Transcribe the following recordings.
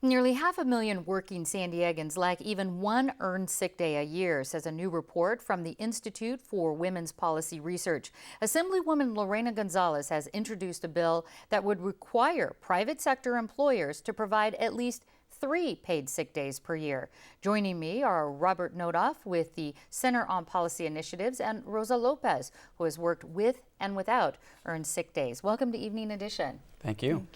Nearly 500,000 working San Diegans lack even one earned sick day a year, says a new report from the Institute for Women's Policy Research. Assemblywoman Lorena Gonzalez has introduced a bill that would require private sector employers to provide at least 3 paid sick days per year. Joining me are Robert Nodoff with the Center on Policy Initiatives and Rosa Lopez, who has worked with and without earned sick days. Welcome to Evening Edition. Thank you.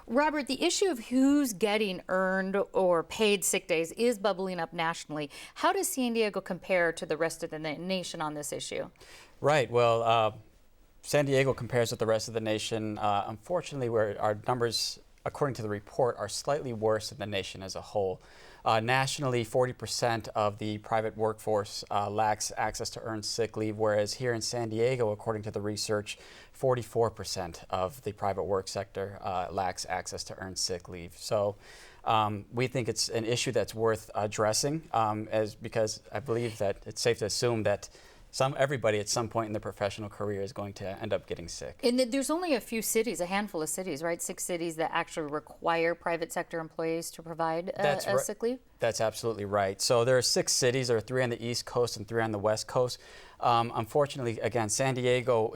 Robert, the issue of who's getting earned or paid sick days is bubbling up nationally. How does San Diego compare to the rest of the nation on this issue? Right. Well, San Diego compares with the rest of the nation. Unfortunately, where our numbers, according to the report, are slightly worse than the nation as a whole. Nationally, 40% of the private workforce lacks access to earned sick leave, whereas here in San Diego, according to the research, 44% of the private work sector lacks access to earned sick leave. So we think it's an issue that's worth addressing, because I believe that it's safe to assume that everybody at some point in their professional career is going to end up getting sick. And there's only a few cities, a handful of cities, right? 6 cities that actually require private sector employees to provide sick leave? That's absolutely right. So there are 6 cities. There are 3 on the East Coast and 3 on the West Coast. Unfortunately, again, San Diego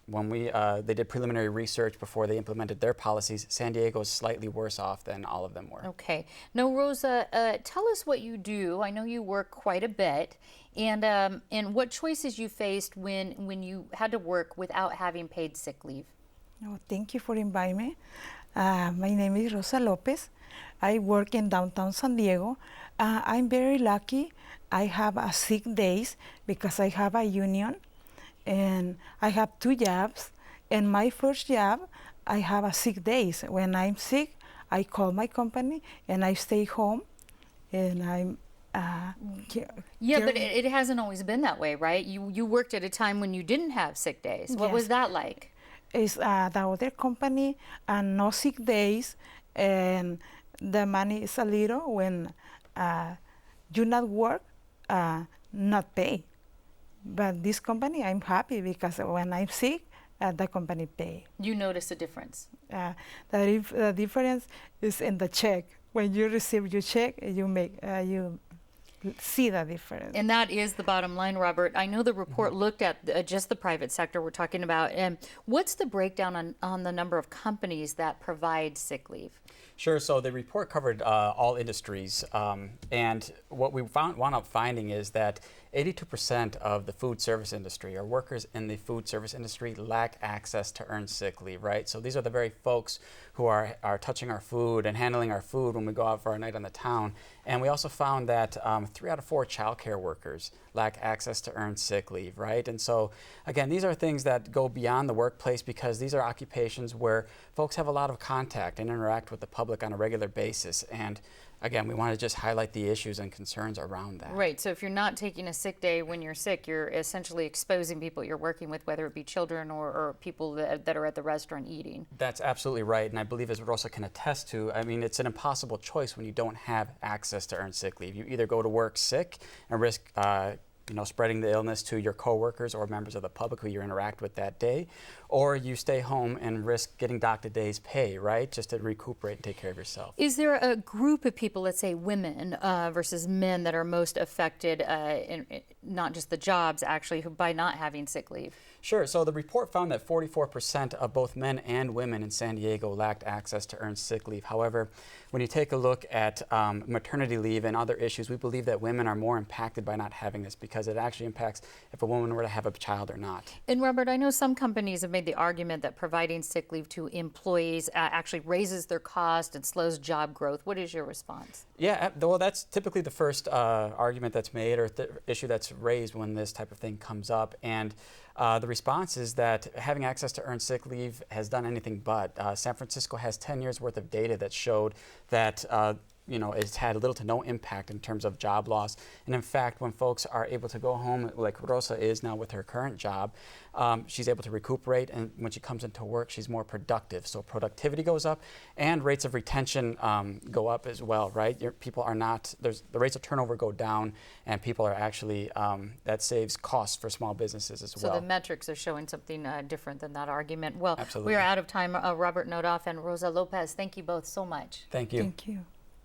when they did preliminary research before they implemented their policies, San Diego is slightly worse off than all of them were. Okay. Now, Rosa, tell us what you do. I know you work quite a bit, and what choices you faced when you had to work without having paid sick leave. Oh, thank you for inviting me. My name is Rosa Lopez. I work in downtown San Diego. I'm very lucky. I have sick days because I have a union. And I have 2 jobs. And my first job, I have a sick days. When I'm sick, I call my company and I stay home. And I'm yeah, but it hasn't always been that way, right? You worked at a time when you didn't have sick days. What was that like? It's the other company and no sick days, and the money is a little when you not work, not pay. But this company, I'm happy because when I'm sick, the company pay. You notice a difference? The difference is in the check. When you receive your check, you see the difference. And that is the bottom line, Robert. I know the report looked at just the private sector we're talking about. And what's the breakdown on the number of companies that provide sick leave? Sure. So the report covered all industries, and what we wound up finding is that 82% of the food service industry, or workers in the food service industry, lack access to earned sick leave, right? So these are the very folks who are touching our food and handling our food when we go out for our night on the town. And we also found that 3 out of 4 childcare workers lack access to earned sick leave, right? And so, again, these are things that go beyond the workplace because these are occupations where folks have a lot of contact and interact with the public on a regular basis. And again, we want to just highlight the issues and concerns around that. Right. So if you're not taking a sick day when you're sick, you're essentially exposing people you're working with, whether it be children or people that are at the restaurant eating. That's absolutely right. And I believe, as Rosa can attest to, I mean, it's an impossible choice when you don't have access to earned sick leave. You either go to work sick and risk spreading the illness to your coworkers or members of the public who you interact with that day, or you stay home and risk getting docked a day's pay, right, just to recuperate and take care of yourself. Is there a group of people, let's say women versus men, that are most affected, in not just the jobs, actually, by not having sick leave? Sure. So the report found that 44% of both men and women in San Diego lacked access to earned sick leave. However, when you take a look at maternity leave and other issues, we believe that women are more impacted by not having this because it actually impacts if a woman were to have a child or not. And Robert, I know some companies have made the argument that providing sick leave to employees actually raises their cost and slows job growth. What is your response? Yeah, well, that's typically the first argument that's made or issue that's raised when this type of thing comes up. And the response is that having access to earned sick leave has done anything but. San Francisco has 10 years worth of data that showed that it's had little to no impact in terms of job loss. And in fact, when folks are able to go home, like Rosa is now with her current job, she's able to recuperate, and when she comes into work, she's more productive. So productivity goes up, and rates of retention go up as well, right? People are not, the rates of turnover go down, and people are actually, that saves costs for small businesses as well. So the metrics are showing something different than that argument. Well, absolutely. We are out of time. Robert Nodoff and Rosa Lopez, thank you both so much. Thank you. Thank you.